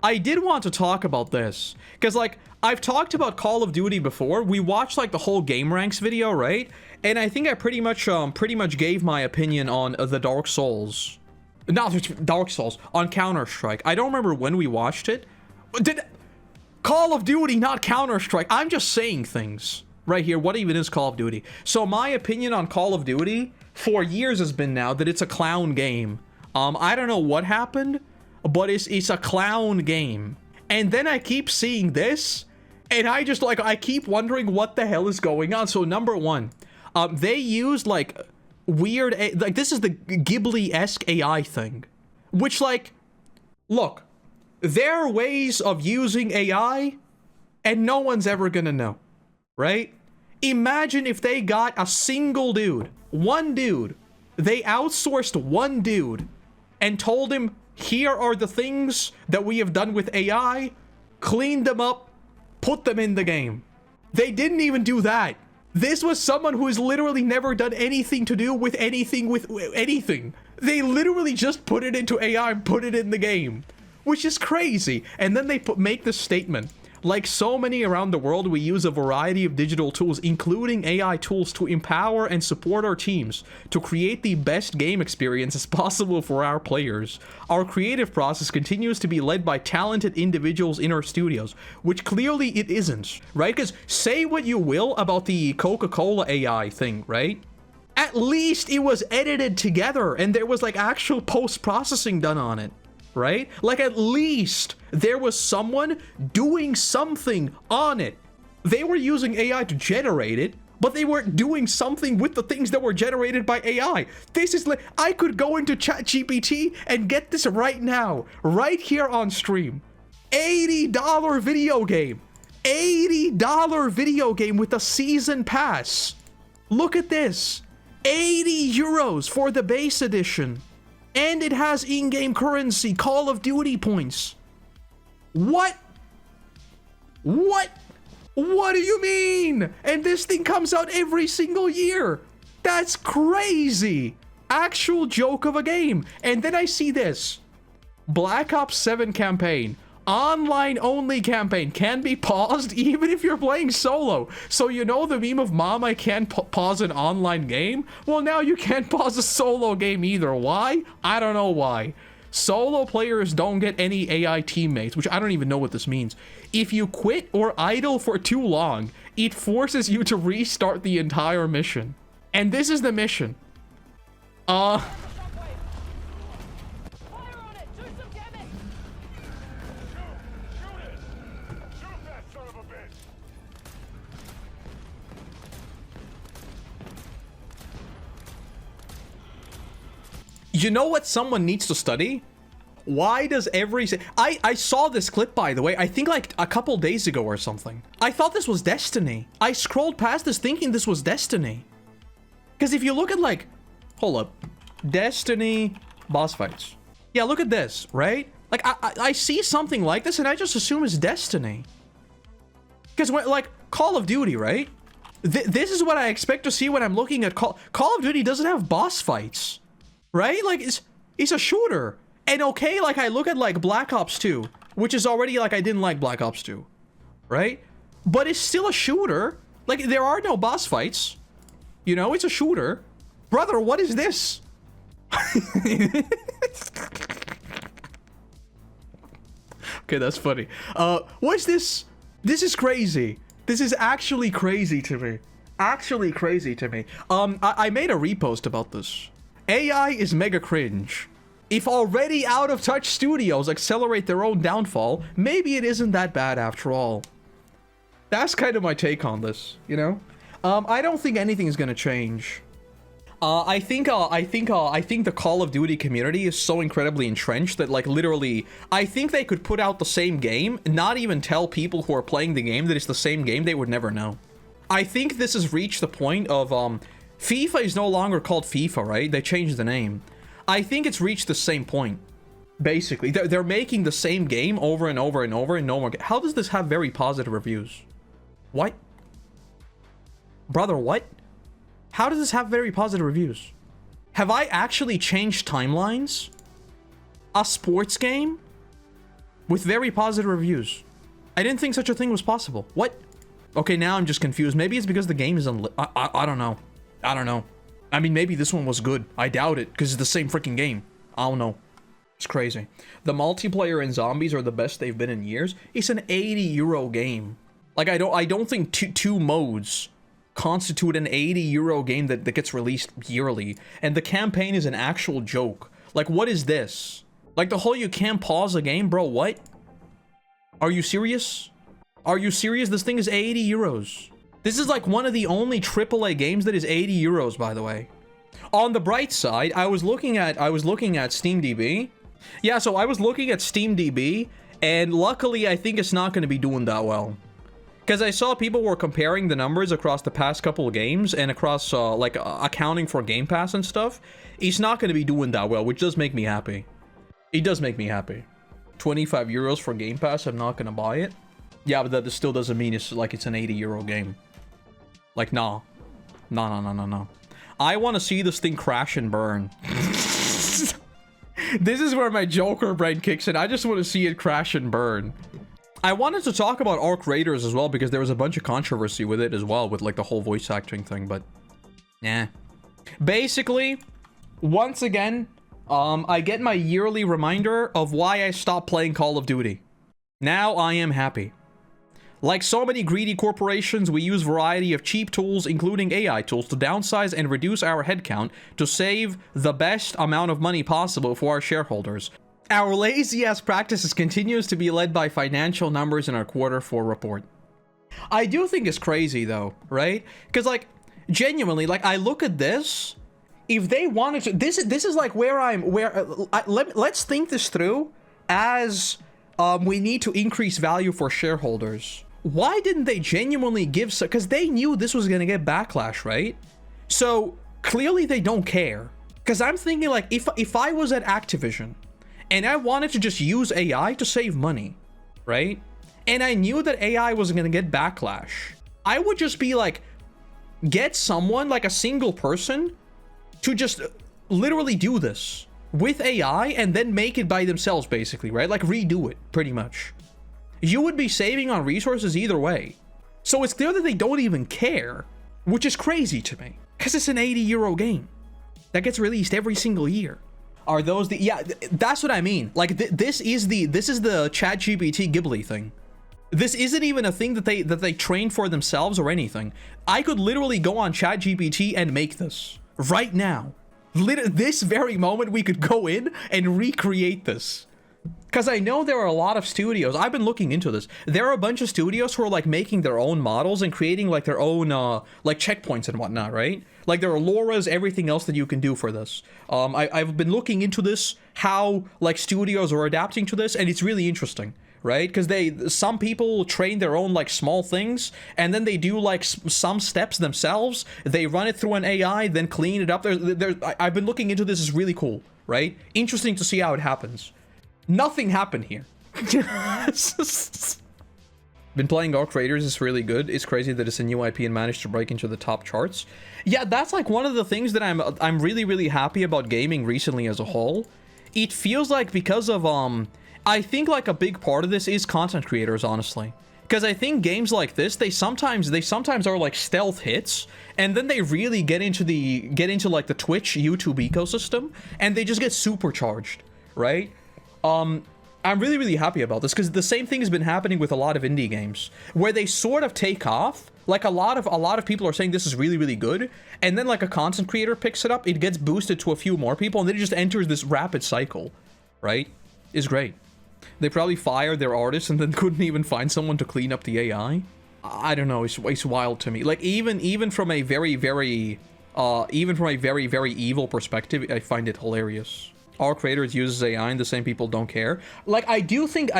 I did want to talk about this because, like, I've talked about Call of Duty before. We watched like the whole Game Ranks video, right? And I think I pretty much gave my opinion on the Dark Souls, not Dark Souls, on Counter-Strike. I don't remember when we watched it. Did Call of Duty, not Counter-Strike? I'm just saying things right here. What even is Call of Duty? So my opinion on Call of Duty for years has been now that it's a clown game. I don't know what happened, but it's a clown game. And then I keep seeing this, and I just, like, I keep wondering what the hell is going on. So number one, they used, like, weird, like, this is the Ghibli-esque AI thing. Which, like, look, there are ways of using AI, and no one's ever gonna know, right? Imagine if they got a single dude, one dude, they outsourced one dude, and told him, here are the things that we have done with AI, cleaned them up, put them in the game. They didn't even do that. This was someone who has literally never done anything to do with anything. They literally just put it into AI and put it in the game, which is crazy. And then they make this statement. Like so many around the world, we use a variety of digital tools, including AI tools, to empower and support our teams to create the best game experiences possible for our players. Our creative process continues to be led by talented individuals in our studios, which clearly it isn't, right? Because say what you will about the Coca-Cola AI thing, right? At least it was edited together and there was like actual post-processing done on it. Right? Like, at least there was someone doing something on it. They were using AI to generate it, but they weren't doing something with the things that were generated by AI. This is like, I could go into ChatGPT and get this right now, right here on stream. $80 video game. $80 video game with a season pass. Look at this. 80 euros for the base edition. And it has in-game currency, Call of Duty points. What? What? What do you mean? And this thing comes out every single year. That's crazy. Actual joke of a game. And then I see this. Black Ops 7 campaign. Online only campaign can be paused even if you're playing solo. So you know the meme of mom, I can't pause an online game? Well, now you can't pause a solo game either. Why? I don't know why. Solo players don't get any AI teammates, which I don't even know what this means. If you quit or idle for too long, it forces you to restart the entire mission. And this is the mission. You know what someone needs to study? Why does I saw this clip, by the way, I think like a couple days ago or something. I thought this was Destiny. I scrolled past this thinking this was Destiny. Because if you look at like, hold up, Destiny boss fights. Yeah, look at this, right? Like I see something like this and I just assume it's Destiny. Because like Call of Duty, right? This is what I expect to see when I'm looking at Call of Duty doesn't have boss fights. Right? Like, it's a shooter. And okay, like, I look at, like, Black Ops 2, which is already, like, I didn't like Black Ops 2. Right? But it's still a shooter. Like, there are no boss fights. You know, it's a shooter. Brother, what is this? Okay, that's funny. What's this? This is crazy. This is actually crazy to me. Actually crazy to me. I made a repost about this. AI is mega cringe. If already out of touch studios accelerate their own downfall, maybe it isn't that bad after all. That's kind of my take on this, you know? I don't think anything is gonna change. I think the Call of Duty community is so incredibly entrenched that, like, literally, I think they could put out the same game, not even tell people who are playing the game that it's the same game, they would never know. I think this has reached the point of, FIFA is no longer called FIFA, right? They changed the name. I think it's reached the same point. Basically, they're making the same game over and over and over and no more. How does this have very positive reviews? What? Brother, what? How does this have very positive reviews? Have I actually changed timelines? A sports game? with very positive reviews. I didn't think such a thing was possible. What? Okay, now I'm just confused. Maybe it's because the game is I don't know. I don't know. I mean, maybe this one was good. I doubt it, because it's the same freaking game. I don't know. It's crazy. The multiplayer in Zombies are the best they've been in years. It's an 80 euro game. Like, I don't think two modes constitute an 80 euro game that gets released yearly. And the campaign is an actual joke. Like, what is this? Like, the whole you can't pause a game, bro, what? Are you serious? Are you serious? This thing is 80 euros. This is like one of the only AAA games that is 80 euros, by the way. On the bright side, I was looking at SteamDB. Yeah, so I was looking at SteamDB, and luckily I think it's not going to be doing that well. Because I saw people were comparing the numbers across the past couple of games and across, accounting for Game Pass and stuff. It's not going to be doing that well, which does make me happy. It does make me happy. 25 euros for Game Pass, I'm not going to buy it. Yeah, but that still doesn't mean it's like it's an 80 euro game. Like, nah. No. I want to see this thing crash and burn. This is where my Joker brain kicks in. I just want to see it crash and burn. I wanted to talk about Arc Raiders as well, because there was a bunch of controversy with it as well, with like the whole voice acting thing, but nah. Basically, once again, I get my yearly reminder of why I stopped playing Call of Duty. Now I am happy. Like so many greedy corporations, we use a variety of cheap tools, including AI tools, to downsize and reduce our headcount to save the best amount of money possible for our shareholders. Our lazy-ass practices continues to be led by financial numbers in our quarter 4 report. I do think it's crazy though, right? Because like, genuinely, like I look at this, if they wanted to, this is like let's think this through as we need to increase value for shareholders. Why didn't they genuinely give so? Because they knew this was gonna get backlash, right? So clearly they don't care. Because I'm thinking like, if I was at Activision and I wanted to just use AI to save money, right? And I knew that AI was gonna get backlash, I would just be like, get someone, like a single person, to just literally do this with AI and then make it by themselves, basically, right? Like redo it, pretty much. You would be saving on resources either way. So it's clear that they don't even care, which is crazy to me, because it's an 80 euro game that gets released every single year. Are those the, yeah, that's what I mean. Like this is the ChatGPT Ghibli thing. This isn't even a thing that they trained for themselves or anything. I could literally go on ChatGPT and make this right now. This very moment, we could go in and recreate this. Because I know there are a lot of studios. I've been looking into this. There are a bunch of studios who are like making their own models and creating like their own like checkpoints and whatnot, right? Like there are LoRa's, everything else that you can do for this. I've been looking into this, how like studios are adapting to this, and it's really interesting, right? Because some people train their own like small things, and then they do like some steps themselves. They run it through an AI, then clean it up. I've been looking into this. Is really cool, right? Interesting to see how it happens. Nothing happened here. Been playing Arc Raiders, it's really good. It's crazy that it's a new IP and managed to break into the top charts. Yeah, that's like one of the things that I'm really, really happy about gaming recently as a whole. It feels like because of, I think like a big part of this is content creators, honestly. Because I think games like this, they sometimes are like stealth hits, and then they really get into like the Twitch, YouTube ecosystem, and they just get supercharged, right? I'm really, really happy about this, because the same thing has been happening with a lot of indie games, where they sort of take off. Like a lot of people are saying this is really, really good, and then like a content creator picks it up, it gets boosted to a few more people, and then it just enters this rapid cycle, right? It's great. They probably fired their artists and then couldn't even find someone to clean up the AI. I don't know, it's wild to me. Like even from a very, very evil perspective, I find it hilarious. Our creators uses AI and the same people don't care. Like I do think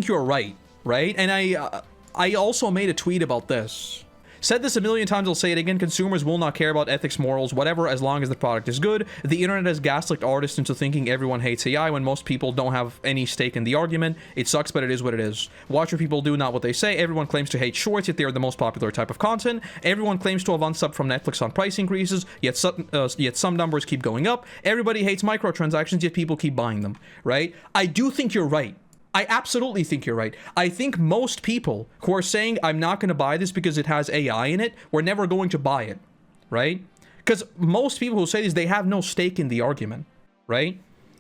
you're right? And I also made a tweet about this. Said this a million times, I'll say it again. Consumers will not care about ethics, morals, whatever, as long as the product is good. The internet has gaslit artists into thinking everyone hates AI when most people don't have any stake in the argument. It sucks, but it is what it is. Watch what people do, not what they say. Everyone claims to hate shorts, yet they are the most popular type of content. Everyone claims to have unsubbed from Netflix on price increases, yet some numbers keep going up. Everybody hates microtransactions, yet people keep buying them, right? I do think you're right. I absolutely think you're right. I think most people who are saying, I'm not going to buy this because it has AI in it, we're never going to buy it, right? Because most people who say this, they have no stake in the argument, right?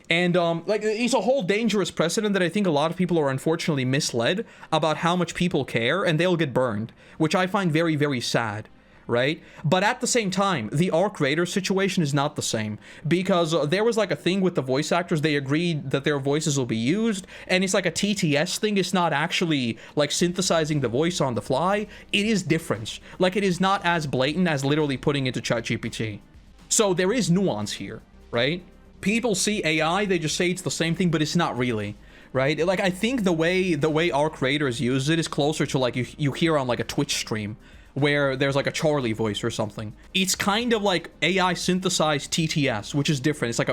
And, like, it's a whole dangerous precedent that I think a lot of people are unfortunately misled about how much people care, and they'll get burned, which I find very, very sad, right? But at the same time, the Arc Raider situation is not the same, because there was, like, a thing with the voice actors. They agreed that their voices will be used, and it's like a TTS thing. It's not actually, like, synthesizing the voice on the fly. It is different. Like, it is not as blatant as literally putting into ChatGPT. So there is nuance here, right? People see AI, they just say it's the same thing, but it's not really, right? Like, I think the way Arc Raiders use it is closer to, like, you hear on, like, a Twitch stream where there's, like, a Charlie voice or something. It's kind of like AI synthesized TTS, which is different. It's like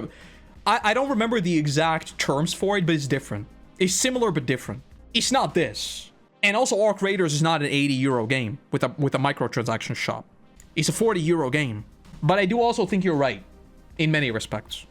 I don't remember the exact terms for it, but it's different. It's similar, but different. It's not this. And also, Arc Raiders is not an 80 euro game with a microtransaction shop. It's a 40 euro game. But I do also think you're right in many respects.